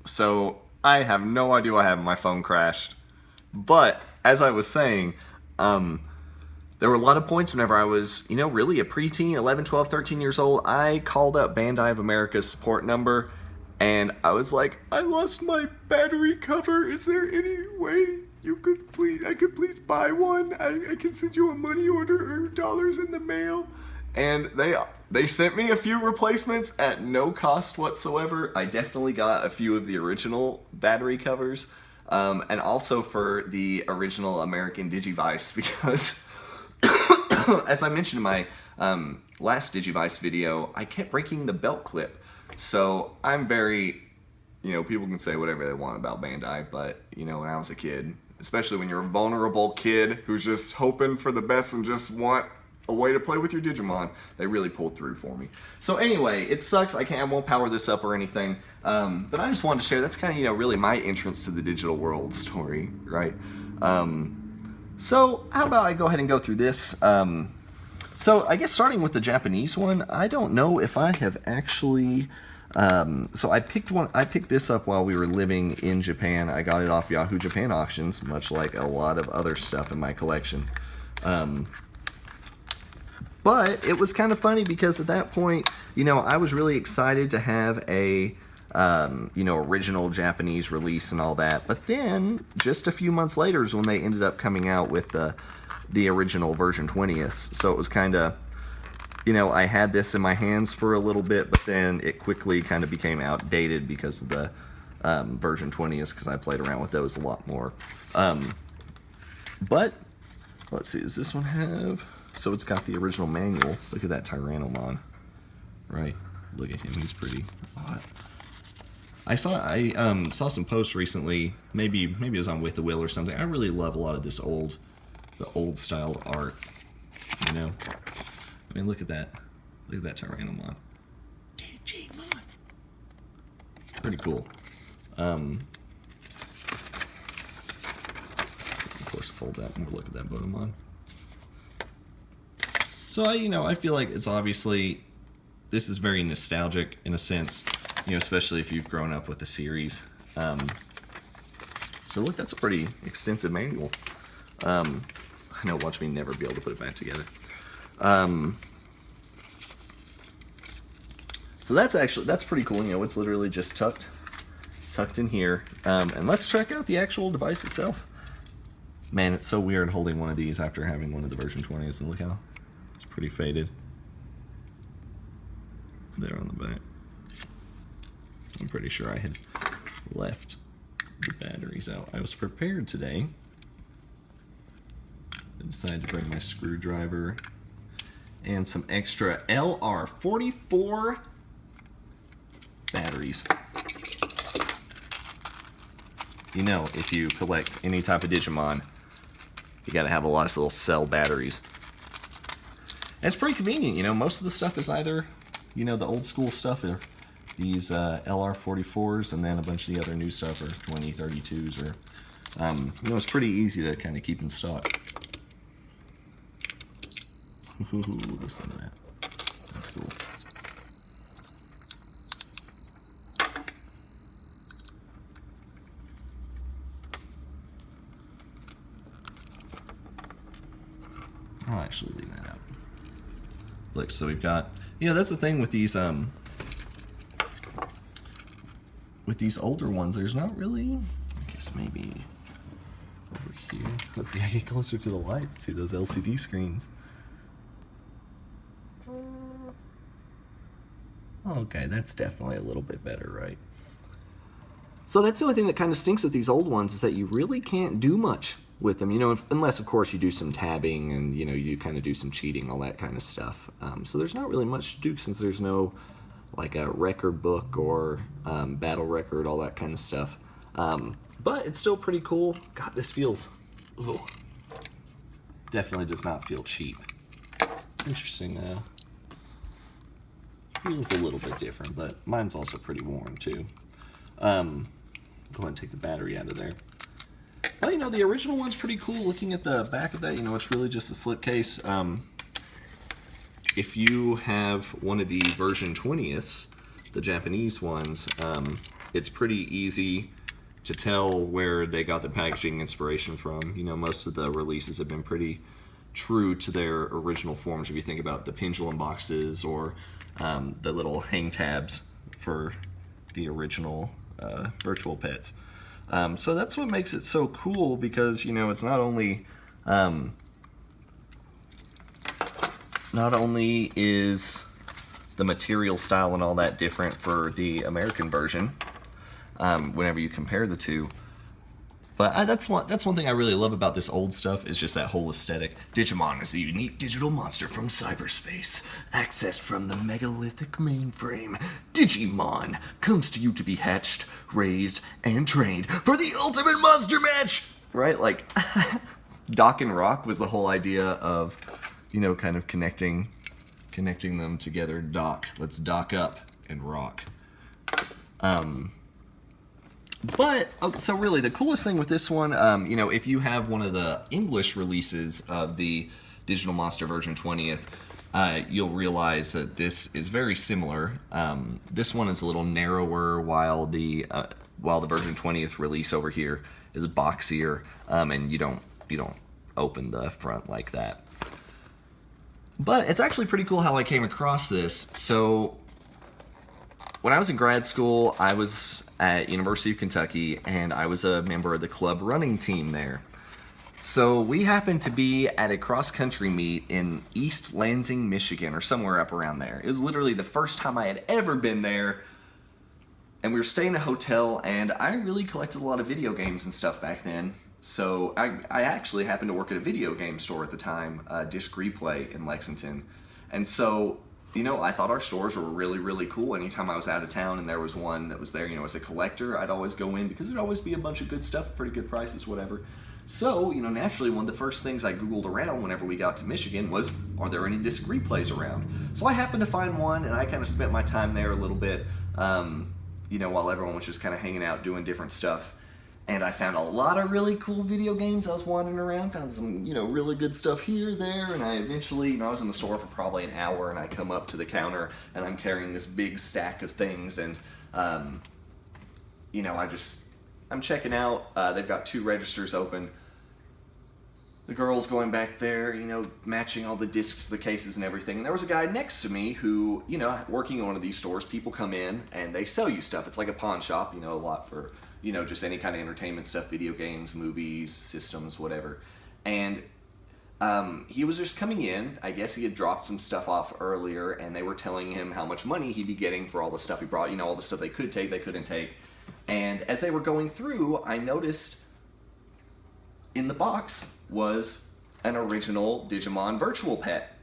So I have no idea what happened. My phone crashed. But as I was saying, there were a lot of points whenever I was, really a preteen, 11, 12, 13 years old. I called up Bandai of America's support number, and I was like, I lost my battery cover. Is there any way I could please buy one? I can send you a money order or dollars in the mail. And they sent me a few replacements at no cost whatsoever. I definitely got a few of the original battery covers, and also for the original American Digivice, because as I mentioned in my last Digivice video, I kept breaking the belt clip. So I'm very, people can say whatever they want about Bandai, but, when I was a kid, especially when you're a vulnerable kid who's just hoping for the best and just want a way to play with your Digimon, they really pulled through for me. So anyway, it sucks. I won't power this up or anything, but I just wanted to share. That's kind of, really my entrance to the digital world story, right? So how about I go ahead and go through this? So I guess starting with the Japanese one, I don't know if I have actually. So I picked this up while we were living in Japan. I got it off Yahoo Japan auctions, much like a lot of other stuff in my collection. But it was kind of funny because at that point, I was really excited to have a, original Japanese release and all that. But then, just a few months later is when they ended up coming out with the original version 20th. So it was kind of, I had this in my hands for a little bit, but then it quickly kind of became outdated because of the version 20th, because I played around with those a lot more. But, let's see, does this one have... So it's got the original manual. Look at that Tyrannomon. Right? Look at him, he's pretty hot. I saw some posts recently, maybe it was on With the Will or something. I really love a lot of the old style art. I mean, look at that. Look at that Tyrannomon. Digimon. Pretty cool. Of course it folds out when we look at that Botomon. So I feel like it's obviously, this is very nostalgic in a sense, especially if you've grown up with the series. So look, that's a pretty extensive manual. I know, watch me never be able to put it back together. So that's pretty cool. It's literally just tucked in here. And let's check out the actual device itself. Man, it's so weird holding one of these after having one of the version 20s, and look how it's pretty faded there on the back. I'm pretty sure I had left the batteries out. I was prepared today. I decided to bring my screwdriver and some extra LR44 batteries. If you collect any type of Digimon, you gotta have a lot of little cell batteries. And it's pretty convenient, most of the stuff is either, the old school stuff are these LR44s, and then a bunch of the other new stuff are 2032s, or, it's pretty easy to kind of keep in stock. Ooh, listen to that. That's cool. I'll actually leave that out. Look, so we've got, that's the thing with these older ones, there's not really, I guess maybe over here. Hopefully I get closer to the light to see those LCD screens. Okay, that's definitely a little bit better, right? So that's the only thing that kind of stinks with these old ones, is that you really can't do much with them, unless of course you do some tabbing and you kind of do some cheating, all that kind of stuff. So there's not really much to do, since there's no like a record book or battle record, all that kind of stuff. But it's still pretty cool. God, this feels, ooh, definitely does not feel cheap. Interesting. Feels a little bit different, but mine's also pretty worn too. Go ahead and take the battery out of there. Well, the original one's pretty cool. Looking at the back of that, it's really just a slipcase. If you have one of the version 20ths, the Japanese ones, it's pretty easy to tell where they got the packaging inspiration from. You know, most of the releases have been pretty true to their original forms. If you think about the pendulum boxes or the little hang tabs for the original virtual pets. So that's what makes it so cool, because, you know, it's not only is the material style and all that different for the American version, whenever you compare the two. But that's one thing I really love about this old stuff, is just that whole aesthetic. Digimon is a unique digital monster from cyberspace, accessed from the megalithic mainframe. Digimon comes to you to be hatched, raised, and trained for the ultimate monster match! Right? Like, Dock and Rock was the whole idea of, you know, kind of connecting them together. Let's dock up and rock. But, so really, the coolest thing with this one, you know, if you have one of the English releases of the Digital Monster version 20th, you'll realize that this is very similar. This one is a little narrower, while the version 20th release over here is boxier, and you don't open the front like that. But it's actually pretty cool how I came across this. So, when I was in grad school, I was at University of Kentucky, and I was a member of the club running team there. So we happened to be at a cross-country meet in East Lansing, Michigan, or somewhere up around there. It was literally the first time I had ever been there, and we were staying in a hotel, and I really collected a lot of video games and stuff back then. So I actually happened to work at a video game store at the time, Disc Replay in Lexington. And so, you know, I thought our stores were really, really cool. Anytime I was out of town and there was one that was there, you know, as a collector, I'd always go in, because there'd always be a bunch of good stuff, pretty good prices, whatever. So, you know, naturally, one of the first things I Googled around whenever we got to Michigan was, are there any Disc Replays around? So I happened to find one, and I kind of spent my time there a little bit, you know, while everyone was just kind of hanging out, doing different stuff. And I found a lot of really cool video games. I was wandering around, found some, you know, really good stuff here, there, and I eventually, you know, I was in the store for probably an hour, and I come up to the counter, and I'm carrying this big stack of things, and, you know, I'm checking out. They've got 2 registers open. The girl's going back there, you know, matching all the discs to the cases and everything. And there was a guy next to me who, you know, working in one of these stores, people come in, and they sell you stuff. It's like a pawn shop, you know, a lot for, you know, just any kind of entertainment stuff, video games, movies, systems, whatever. And he was just coming in. I guess he had dropped some stuff off earlier, and they were telling him how much money he'd be getting for all the stuff he brought, you know, all the stuff they could take, they couldn't take. And as they were going through, I noticed in the box was an original Digimon virtual pet.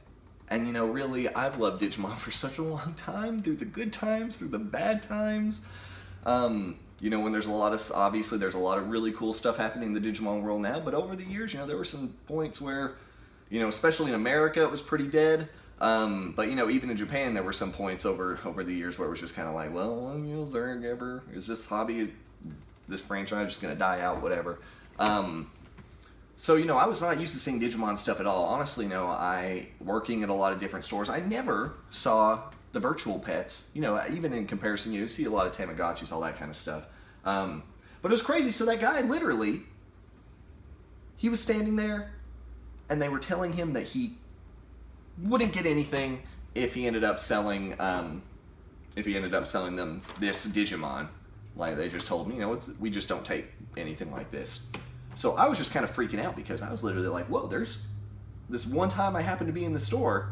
And, you know, really, I've loved Digimon for such a long time, through the good times, through the bad times. You know, when there's a lot of, obviously there's a lot of really cool stuff happening in the Digimon world now, but over the years, you know, there were some points where, you know, especially in America, it was pretty dead. But, you know, even in Japan, there were some points over the years where it was just kind of like, well, you know, is this hobby, is this franchise just going to die out, whatever. So, you know, I was not used to seeing Digimon stuff at all. Honestly, no, working at a lot of different stores, I never saw the virtual pets. You know, even in comparison, you see a lot of Tamagotchis, all that kind of stuff. But it was crazy. So that guy, literally, he was standing there, and they were telling him that he wouldn't get anything if he ended up selling, them this Digimon. Like, they just told me, you know, we just don't take anything like this. So I was just kind of freaking out, because I was literally like, whoa, there's this one time I happened to be in the store,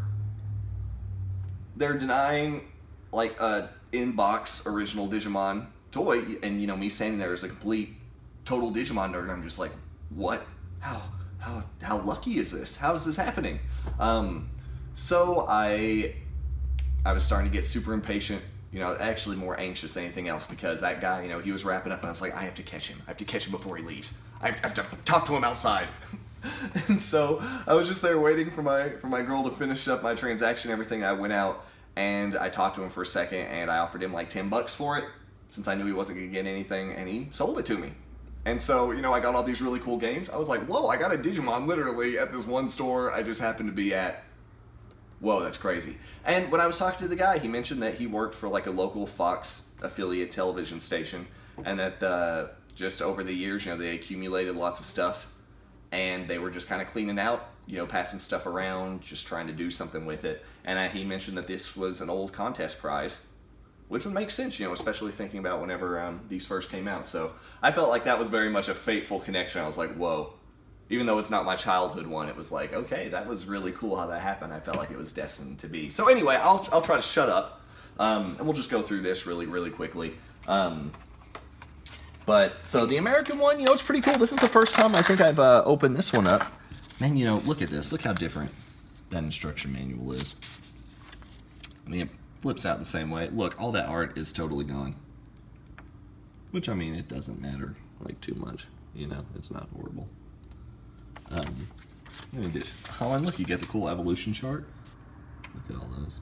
they're denying, like, a in-box original Digimon toy, and, you know, me standing there as a complete, total Digimon nerd, and I'm just like, what? How lucky is this? How is this happening? So I was starting to get super impatient, you know, actually more anxious than anything else, because that guy, you know, he was wrapping up, and I was like, I have to catch him. I have to catch him before he leaves. I have to talk to him outside. And so I was just there waiting for my girl to finish up my transaction and everything. I went out, and I talked to him for a second, and I offered him like $10 for it, since I knew he wasn't going to get anything, and he sold it to me. And so, you know, I got all these really cool games. I was like, whoa, I got a Digimon literally at this one store I just happened to be at. Whoa, that's crazy. And when I was talking to the guy, he mentioned that he worked for like a local Fox affiliate television station, and that just over the years, they accumulated lots of stuff, and they were just kind of cleaning out, passing stuff around, just trying to do something with it. And he mentioned that this was an old contest prize, which would make sense, especially thinking about whenever these first came out. So I felt like that was very much a fateful connection. I was like, whoa. Even though it's not my childhood one, it was like, okay, that was really cool how that happened. I felt like it was destined to be. So anyway, I'll try to shut up, and we'll just go through this really, really quickly. But, so the American one, it's pretty cool. This is the first time I think I've opened this one up. Man, look at this. Look how different that instruction manual is. I mean, it flips out the same way. Look, all that art is totally gone. Which, I mean, it doesn't matter, like, too much. It's not horrible. Oh, and look, you get the cool evolution chart. Look at all those.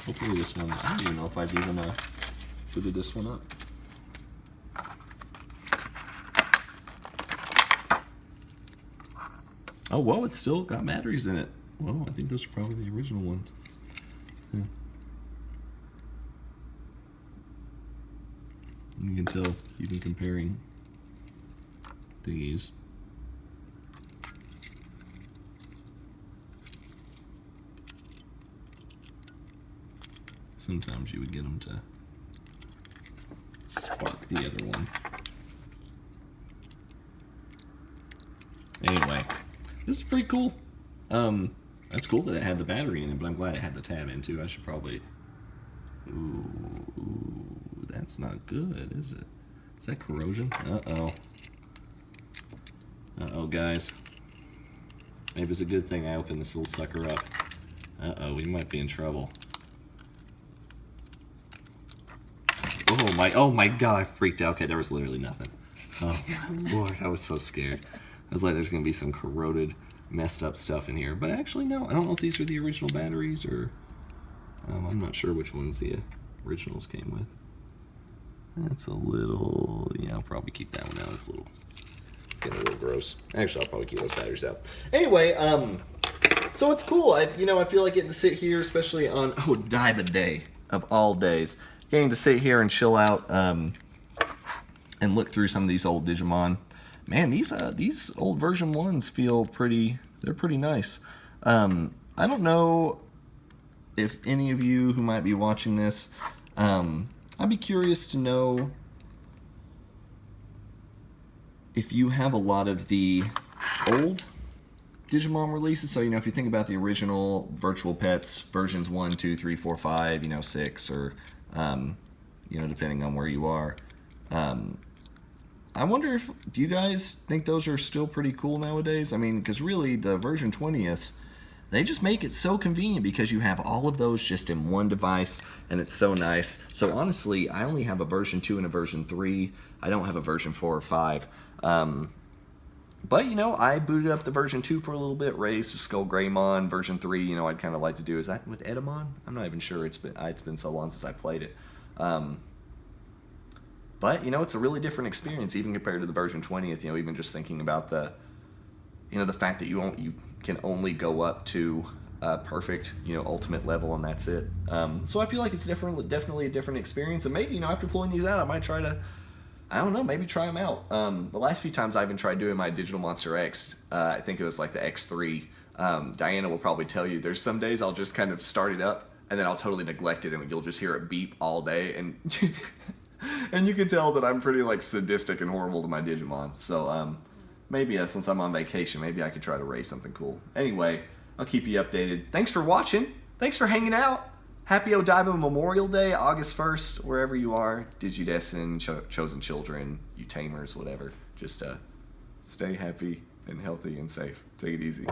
Hopefully this one, I don't even know if I've even figured this one up. Oh, whoa, it's still got batteries in it. Whoa, I think those are probably the original ones. Yeah. You can tell, even comparing these. Sometimes you would get them to spark the other one. Anyway, this is pretty cool. That's cool that it had the battery in it, but I'm glad it had the tab in too. I should probably... Ooh, that's not good, is it? Is that corrosion? Uh-oh. Uh-oh, guys. Maybe it's a good thing I opened this little sucker up. Uh-oh, we might be in trouble. Oh my god, I freaked out. Okay, there was literally nothing. Oh my lord, I was so scared. I was like, there's gonna be some corroded, messed up stuff in here. But actually, no, I don't know if these are the original batteries or... I'm not sure which ones the originals came with. That's a little... Yeah, I'll probably keep that one out. It's getting a little gross. Actually, I'll probably keep those batteries out. Anyway, so it's cool. I feel like getting to sit here, especially on Odaiba Day of all days. Getting to sit here and chill out and look through some of these old Digimon. Man, these old version 1s feel pretty... They're pretty nice. I don't know if any of you who might be watching this, I'd be curious to know if you have a lot of the old Digimon releases. So, if you think about the original Virtual Pets versions 1, 2, 3, 4, 5, 6, or, depending on where you are. I wonder do you guys think those are still pretty cool nowadays? I mean, because really, the version 20th, they just make it so convenient because you have all of those just in one device, and it's so nice. So honestly, I only have a version 2 and a version 3. I don't have a version 4 or 5. But, I booted up the version 2 for a little bit, raised to Skull Greymon. Version 3, I'd kind of like to do. Is that with Edamon? I'm not even sure. It's been so long since I played it. But, it's a really different experience, even compared to the version 20th. Even just thinking about the fact that you can only go up to perfect, ultimate level, and that's it. So I feel like it's definitely a different experience. And maybe, after pulling these out, I might try to, I don't know, maybe try them out. The last few times I even tried doing my Digital Monster X, I think it was like the X3. Diana will probably tell you, there's some days I'll just kind of start it up, and then I'll totally neglect it, and you'll just hear it beep all day, and and you can tell that I'm pretty sadistic and horrible to my Digimon. So maybe since I'm on vacation, maybe I could try to raise something cool. Anyway, I'll keep you updated. Thanks for watching. Thanks for hanging out. Happy Odaiba Memorial Day, August 1st, wherever you are. Digidessen, Chosen Children, you tamers, whatever. Just stay happy and healthy and safe. Take it easy.